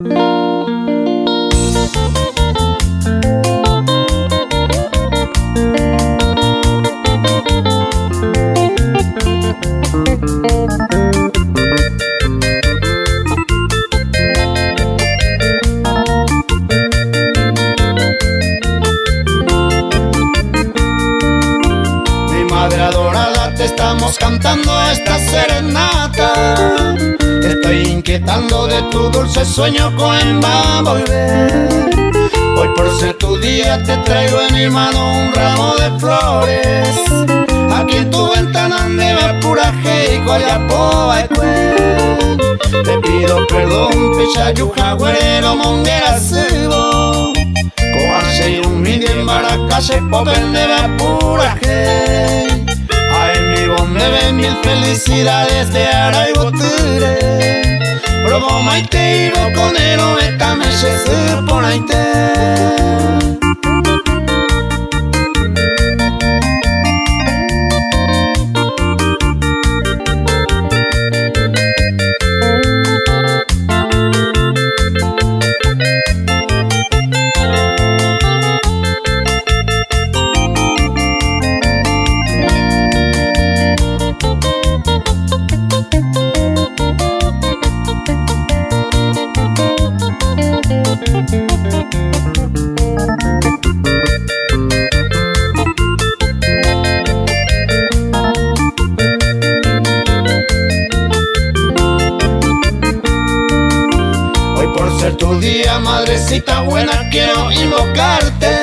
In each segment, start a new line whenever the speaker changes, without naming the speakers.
Madre adorada, te estamos cantando esta serenata. Estoy inquietando de tu dulce sueño con va a volver. Hoy por ser tu día te traigo en mi mano un ramo de flores. Aquí en tu ventana me va pura y coyapoa y te pido perdón, pichayuja, güero, monguera, sebo. Coarse y un midi en baracase, popen de va pura mil felicidades de Araiboture. Probo maite y boconero, esta me se por aite. Por ser tu día, madrecita buena, quiero invocarte.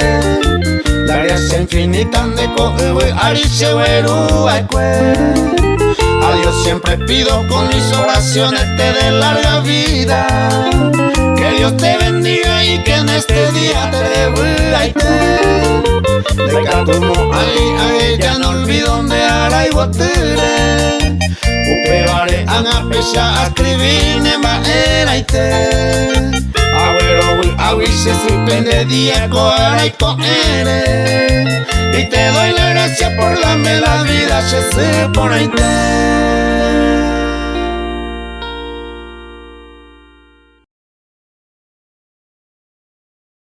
La gracia infinita de Cohue, Ariche, Hueru, a Dios siempre pido con mis oraciones te dé larga vida. Que Dios te bendiga y que en este día te dé de Catumo a ella no olvido de Araiboture. Upeare anapecha a escribir nema eraite. Abuelo will awish suspende día coara y coere. Y te doy la gracia por darme la vida, se por aite.